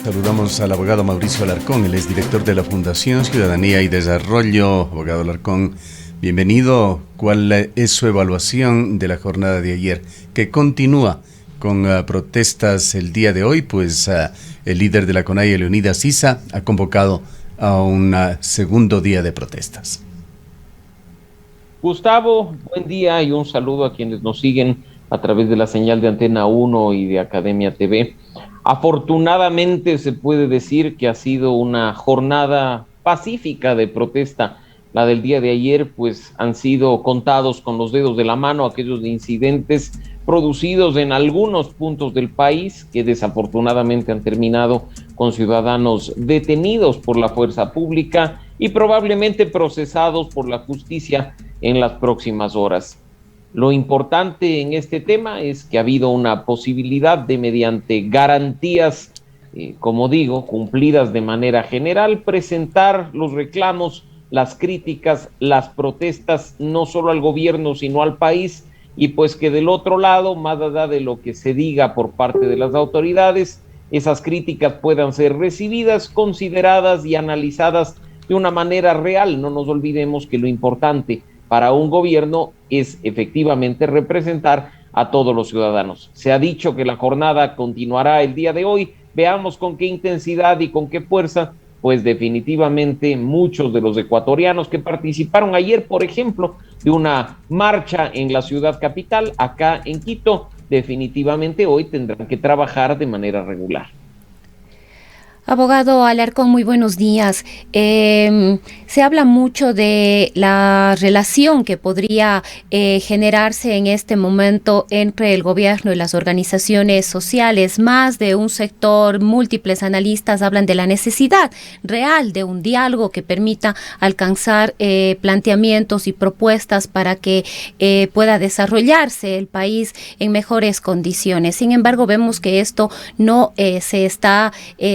Saludamos al abogado Mauricio Alarcón, él es director de la Fundación Ciudadanía y Desarrollo. Abogado Alarcón, bienvenido. ¿Cuál es su evaluación de la jornada de ayer, que continúa con protestas el día de hoy? Pues el líder de la CONAIE, Leonidas Issa, ha convocado a un segundo día de protestas. Gustavo, buen día y un saludo a quienes nos siguen a través de la señal de Antena 1 y de Academia TV. Afortunadamente se puede decir que ha sido una jornada pacífica de protesta. La del día de ayer, pues han sido contados con los dedos de la mano aquellos incidentes producidos en algunos puntos del país que desafortunadamente han terminado con ciudadanos detenidos por la fuerza pública y probablemente procesados por la justicia en las próximas horas. Lo importante en este tema es que ha habido una posibilidad de, mediante garantías, como digo, cumplidas de manera general, presentar los reclamos, las críticas, las protestas, no solo al gobierno, sino al país, y pues que del otro lado, más allá de lo que se diga por parte de las autoridades, esas críticas puedan ser recibidas, consideradas y analizadas de una manera real. No nos olvidemos que lo importante para un gobierno es efectivamente representar a todos los ciudadanos. Se ha dicho que la jornada continuará el día de hoy. Veamos con qué intensidad y con qué fuerza, pues definitivamente muchos de los ecuatorianos que participaron ayer, por ejemplo, de una marcha en la ciudad capital, acá en Quito, definitivamente hoy tendrán que trabajar de manera regular. Abogado Alarcón, muy buenos días. Se habla mucho de la relación que podría generarse en este momento entre el gobierno y las organizaciones sociales. Más de un sector, múltiples analistas hablan de la necesidad real de un diálogo que permita alcanzar planteamientos y propuestas para que pueda desarrollarse el país en mejores condiciones. Sin embargo, vemos que esto no se está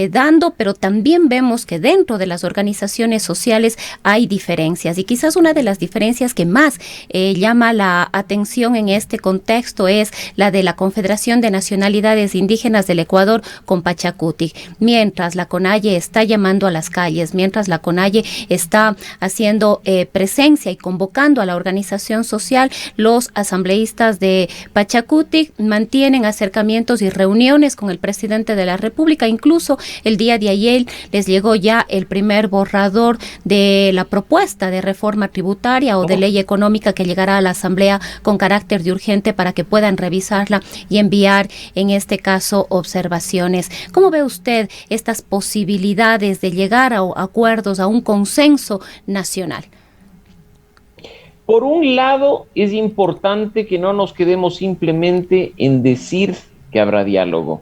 dando, pero también vemos que dentro de las organizaciones sociales hay diferencias, y quizás una de las diferencias que más llama la atención en este contexto es la de la Confederación de Nacionalidades Indígenas del Ecuador con Pachakutik. Mientras la CONAIE está llamando a las calles, mientras la CONAIE está haciendo presencia y convocando a la organización social, los asambleístas de Pachakutik mantienen acercamientos y reuniones con el presidente de la República. Incluso el día de ayer les llegó ya el primer borrador de la propuesta de reforma tributaria o de ley económica que llegará a la Asamblea con carácter de urgente para que puedan revisarla y enviar, en este caso, observaciones. ¿Cómo ve usted estas posibilidades de llegar a acuerdos, a un consenso nacional? Por un lado, es importante que no nos quedemos simplemente en decir que habrá diálogo.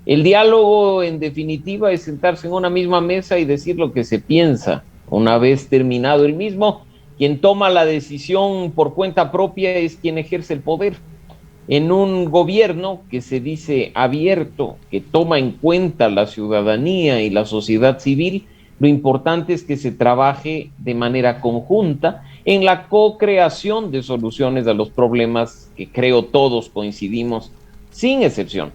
El diálogo, en definitiva, es sentarse en una misma mesa y decir lo que se piensa. Una vez terminado el mismo, quien toma la decisión por cuenta propia es quien ejerce el poder. En un gobierno que se dice abierto, que toma en cuenta la ciudadanía y la sociedad civil, lo importante es que se trabaje de manera conjunta en la co-creación de soluciones a los problemas que creo todos coincidimos, sin excepción.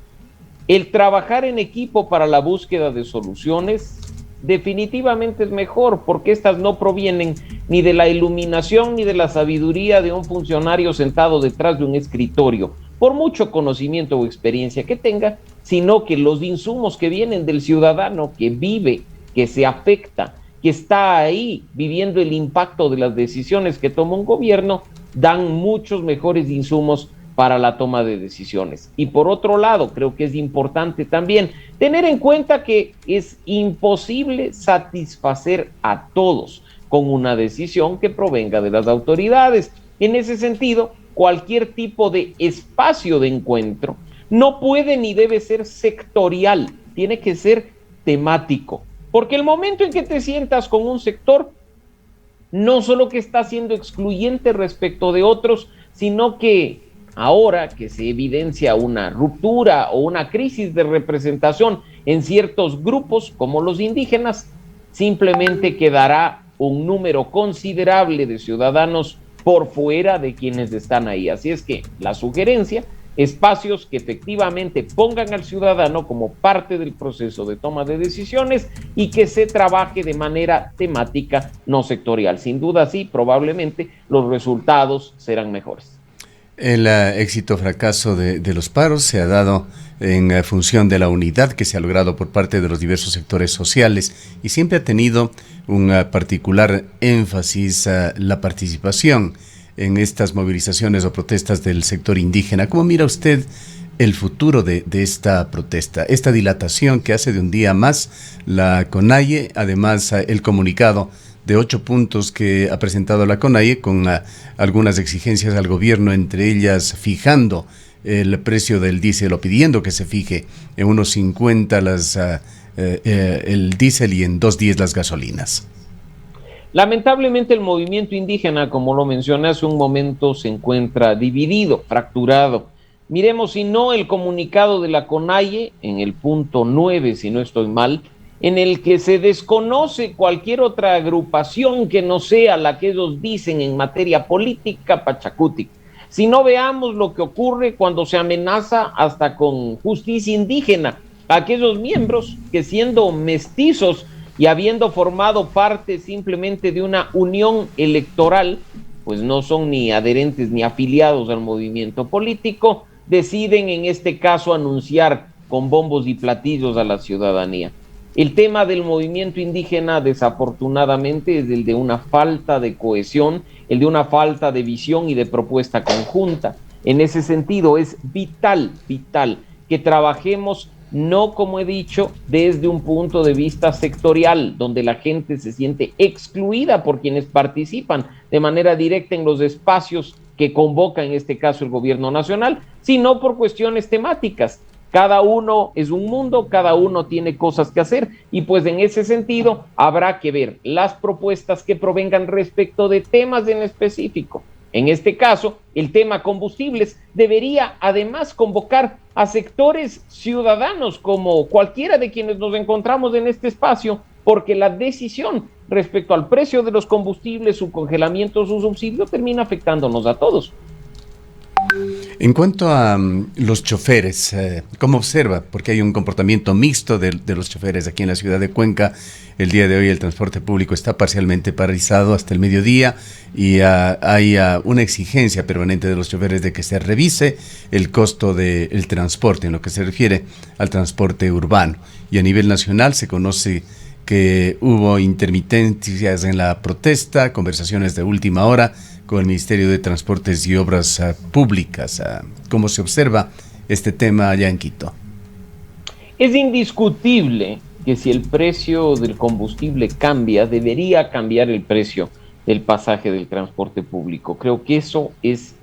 El trabajar en equipo para la búsqueda de soluciones definitivamente es mejor, porque estas no provienen ni de la iluminación ni de la sabiduría de un funcionario sentado detrás de un escritorio, por mucho conocimiento o experiencia que tenga, sino que los insumos que vienen del ciudadano que vive, que se afecta, que está ahí viviendo el impacto de las decisiones que toma un gobierno, dan muchos mejores insumos para la toma de decisiones. Y por otro lado, creo que es importante también tener en cuenta que es imposible satisfacer a todos con una decisión que provenga de las autoridades. En ese sentido, cualquier tipo de espacio de encuentro no puede ni debe ser sectorial, tiene que ser temático, porque el momento en que te sientas con un sector, no solo que está siendo excluyente respecto de otros, sino que ahora que se evidencia una ruptura o una crisis de representación en ciertos grupos como los indígenas, simplemente quedará un número considerable de ciudadanos por fuera de quienes están ahí. Así es que la sugerencia espacios que efectivamente pongan al ciudadano como parte del proceso de toma de decisiones y que se trabaje de manera temática, no sectorial. Sin duda, sí, probablemente los resultados serán mejores. El éxito o fracaso de los paros se ha dado en función de la unidad que se ha logrado por parte de los diversos sectores sociales y siempre ha tenido un particular énfasis la participación en estas movilizaciones o protestas del sector indígena. ¿Cómo mira usted el futuro de esta protesta, esta dilatación que hace de un día más la CONAIE, además el comunicado de 8 puntos que ha presentado la CONAIE con algunas exigencias al gobierno, entre ellas fijando el precio del diésel o pidiendo que se fije en unos 50 el diésel y en 2.10 las gasolinas? Lamentablemente el movimiento indígena, como lo mencioné hace un momento, se encuentra dividido, fracturado. Miremos si no el comunicado de la CONAIE en el punto 9, si no estoy mal, en el que se desconoce cualquier otra agrupación que no sea la que ellos dicen en materia política pachacutic. Si no, veamos lo que ocurre cuando se amenaza hasta con justicia indígena a aquellos miembros que, siendo mestizos y habiendo formado parte simplemente de una unión electoral, pues no son ni adherentes ni afiliados al movimiento político, deciden en este caso anunciar con bombos y platillos a la ciudadanía. El tema del movimiento indígena, desafortunadamente, es el de una falta de cohesión, el de una falta de visión y de propuesta conjunta. En ese sentido, es vital que trabajemos, no, como he dicho, desde un punto de vista sectorial, donde la gente se siente excluida por quienes participan de manera directa en los espacios que convoca, en este caso, el gobierno nacional, sino por cuestiones temáticas. Cada uno es un mundo, cada uno tiene cosas que hacer y pues en ese sentido habrá que ver las propuestas que provengan respecto de temas en específico. En este caso, el tema combustibles debería además convocar a sectores ciudadanos como cualquiera de quienes nos encontramos en este espacio, porque la decisión respecto al precio de los combustibles, su congelamiento, su subsidio, termina afectándonos a todos. En cuanto a los choferes, ¿cómo observa? Porque hay un comportamiento mixto de los choferes aquí en la ciudad de Cuenca. El día de hoy el transporte público está parcialmente paralizado hasta el mediodía y hay una exigencia permanente de los choferes de que se revise el costo del transporte en lo que se refiere al transporte urbano. Y a nivel nacional se conoce que hubo intermitencias en la protesta, conversaciones de última hora con el Ministerio de Transportes y Obras Públicas. ¿Cómo se observa este tema allá en Quito? Es indiscutible que si el precio del combustible cambia, debería cambiar el precio del pasaje del transporte público. Creo que eso es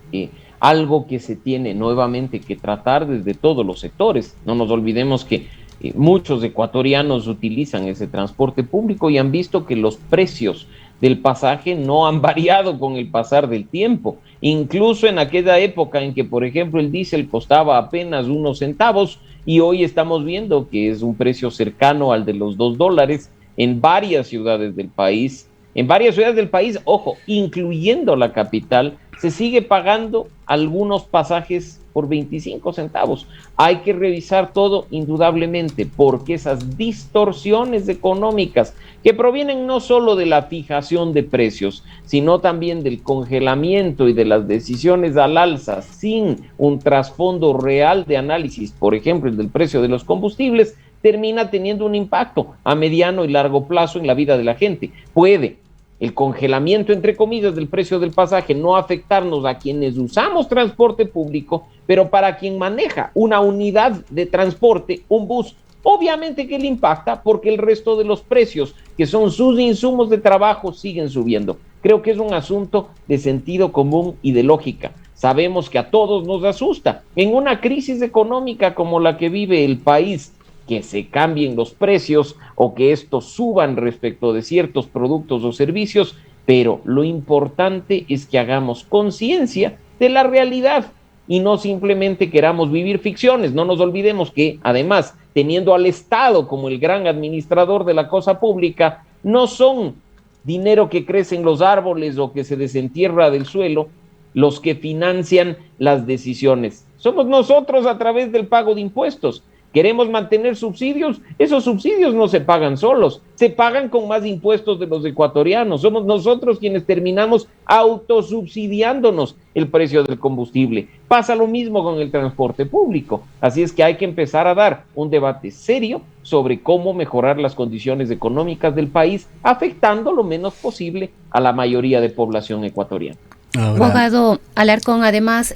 algo que se tiene nuevamente que tratar desde todos los sectores. No nos olvidemos que muchos ecuatorianos utilizan ese transporte público y han visto que los precios del pasaje no han variado con el pasar del tiempo. Incluso en aquella época en que, por ejemplo, el diésel costaba apenas unos centavos y hoy estamos viendo que es un precio cercano al de los $2 en varias ciudades del país. En varias ciudades del país, ojo, incluyendo la capital, se sigue pagando algunos pasajes por 25 centavos. Hay que revisar todo indudablemente, porque esas distorsiones económicas que provienen no solo de la fijación de precios, sino también del congelamiento y de las decisiones al alza sin un trasfondo real de análisis, por ejemplo, el del precio de los combustibles, termina teniendo un impacto a mediano y largo plazo en la vida de la gente. Puede el congelamiento, entre comillas, del precio del pasaje no afectarnos a quienes usamos transporte público, pero para quien maneja una unidad de transporte, un bus, obviamente que le impacta porque el resto de los precios, que son sus insumos de trabajo, siguen subiendo. Creo que es un asunto de sentido común y de lógica. Sabemos que a todos nos asusta. En una crisis económica como la que vive el país, que se cambien los precios o que estos suban respecto de ciertos productos o servicios, pero lo importante es que hagamos conciencia de la realidad y no simplemente queramos vivir ficciones. No nos olvidemos que, además, teniendo al Estado como el gran administrador de la cosa pública, no son dinero que crece en los árboles o que se desentierra del suelo los que financian las decisiones. somos nosotros a través del pago de impuestos. ¿Queremos mantener subsidios? Esos subsidios no se pagan solos, se pagan con más impuestos de los ecuatorianos. Somos nosotros quienes terminamos autosubsidiándonos el precio del combustible. Pasa lo mismo con el transporte público. Así es que hay que empezar a dar un debate serio sobre cómo mejorar las condiciones económicas del país, afectando lo menos posible a la mayoría de población ecuatoriana. Abogado Alarcón, además,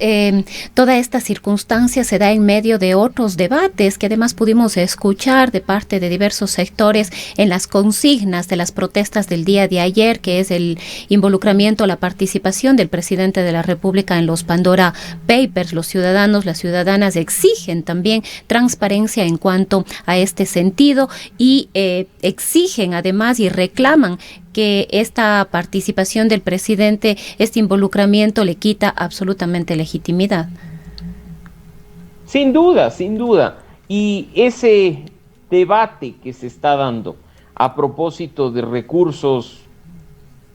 toda esta circunstancia se da en medio de otros debates que además pudimos escuchar de parte de diversos sectores en las consignas de las protestas del día de ayer, que es el involucramiento, la participación del presidente de la República en los Pandora Papers. Los ciudadanos, las ciudadanas exigen también transparencia en cuanto a este sentido y exigen además y reclaman que esta participación del presidente, este involucramiento le quita absolutamente legitimidad. Sin duda, sin duda. Y ese debate que se está dando a propósito de recursos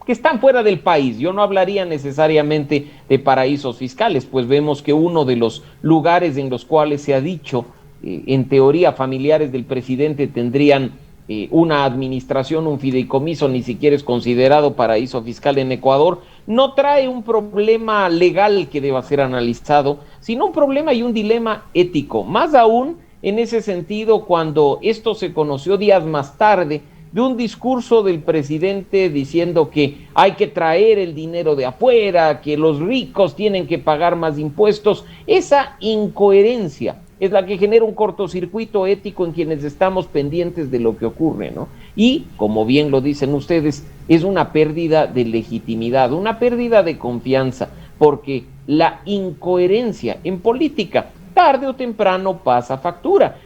que están fuera del país, yo no hablaría necesariamente de paraísos fiscales, pues vemos que uno de los lugares en los cuales se ha dicho, en teoría, familiares del presidente tendrían una administración, un fideicomiso, ni siquiera es considerado paraíso fiscal en Ecuador, no trae un problema legal que deba ser analizado, sino un problema y un dilema ético. Más aún en ese sentido, cuando esto se conoció días más tarde de un discurso del presidente diciendo que hay que traer el dinero de afuera, que los ricos tienen que pagar más impuestos. Esa incoherencia es la que genera un cortocircuito ético en quienes estamos pendientes de lo que ocurre, ¿no? Y, como bien lo dicen ustedes, es una pérdida de legitimidad, una pérdida de confianza, porque la incoherencia en política, tarde o temprano, pasa factura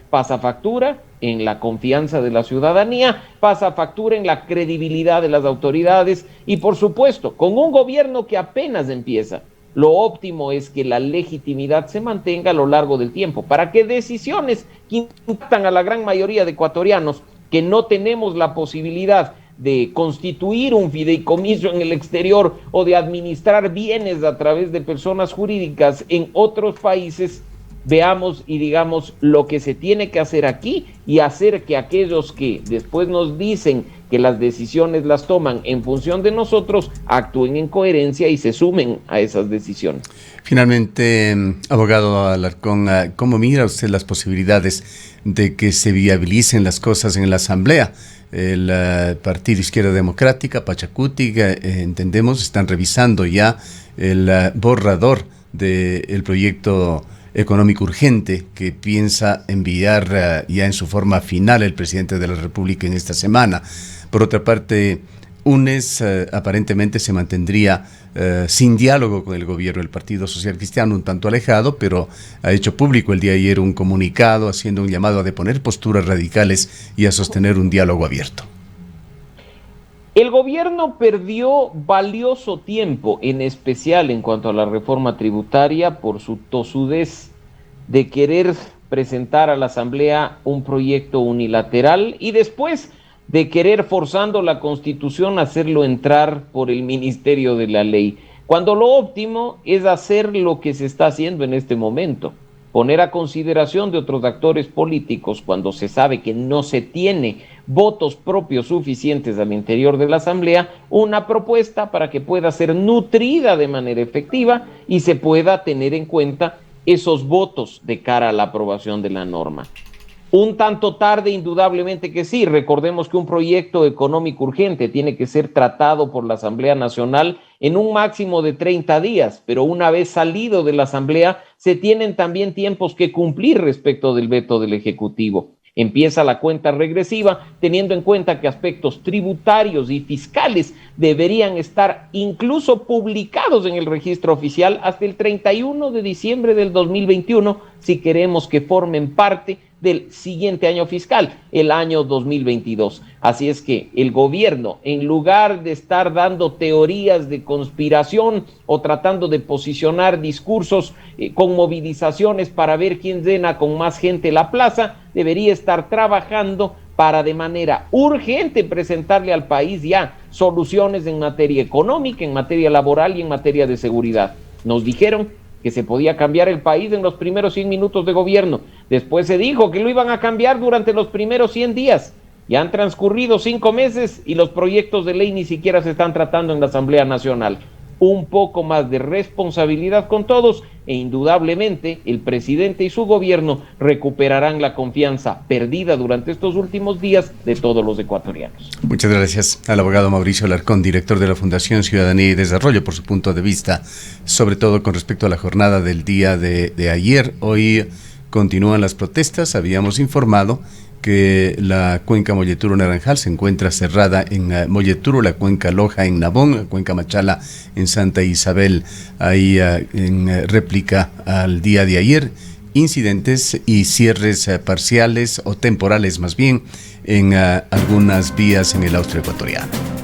en la confianza de la ciudadanía, pasa factura en la credibilidad de las autoridades y, por supuesto, con un gobierno que apenas empieza, lo óptimo es que la legitimidad se mantenga a lo largo del tiempo, para que decisiones que impactan a la gran mayoría de ecuatorianos, que no tenemos la posibilidad de constituir un fideicomiso en el exterior o de administrar bienes a través de personas jurídicas en otros países, veamos y digamos lo que se tiene que hacer aquí y hacer que aquellos que después nos dicen que las decisiones las toman en función de nosotros actúen en coherencia y se sumen a esas decisiones. Finalmente, abogado Alarcón, ¿cómo mira usted las posibilidades de que se viabilicen las cosas en la Asamblea? El Partido Izquierda Democrática, Pachacuti, entendemos, están revisando ya el borrador del proyecto económico urgente que piensa enviar ya en su forma final el presidente de la República en esta semana. Por otra parte, UNES aparentemente se mantendría sin diálogo con el gobierno. El Partido Social Cristiano un tanto alejado, pero ha hecho público el día de ayer un comunicado haciendo un llamado a deponer posturas radicales y a sostener un diálogo abierto. El gobierno perdió valioso tiempo, en especial en cuanto a la reforma tributaria, por su tosudez de querer presentar a la Asamblea un proyecto unilateral y después de querer, forzando la Constitución, hacerlo entrar por el Ministerio de la Ley, cuando lo óptimo es hacer lo que se está haciendo en este momento, poner a consideración de otros actores políticos cuando se sabe que no se tiene votos propios suficientes al interior de la Asamblea, una propuesta para que pueda ser nutrida de manera efectiva y se pueda tener en cuenta esos votos de cara a la aprobación de la norma. Un tanto tarde, indudablemente que sí. Recordemos que un proyecto económico urgente tiene que ser tratado por la Asamblea Nacional en un máximo de 30 días, pero una vez salido de la Asamblea, se tienen también tiempos que cumplir respecto del veto del Ejecutivo. Empieza la cuenta regresiva, teniendo en cuenta que aspectos tributarios y fiscales deberían estar incluso publicados en el registro oficial hasta el 31 de diciembre del 2021, si queremos que formen parte del siguiente año fiscal, el año 2022. Así es que el gobierno, en lugar de estar dando teorías de conspiración o tratando de posicionar discursos con movilizaciones para ver quién llena con más gente la plaza, debería estar trabajando para de manera urgente presentarle al país ya soluciones en materia económica, en materia laboral y en materia de seguridad. Nos dijeron que se podía cambiar el país en los primeros 100 minutos de gobierno. Después se dijo que lo iban a cambiar durante los primeros 100 días. Ya han transcurrido 5 meses y los proyectos de ley ni siquiera se están tratando en la Asamblea Nacional. Un poco más de responsabilidad con todos e indudablemente el presidente y su gobierno recuperarán la confianza perdida durante estos últimos días de todos los ecuatorianos. Muchas gracias al abogado Mauricio Alarcón, director de la Fundación Ciudadanía y Desarrollo, por su punto de vista, sobre todo con respecto a la jornada del día de ayer. Hoy continúan las protestas. Habíamos informado que la cuenca Molleturo-Naranjal se encuentra cerrada en Molleturo, la cuenca Loja en Nabón, la cuenca Machala en Santa Isabel. Ahí en réplica al día de ayer, incidentes y cierres parciales o temporales más bien en algunas vías en el austro ecuatoriano.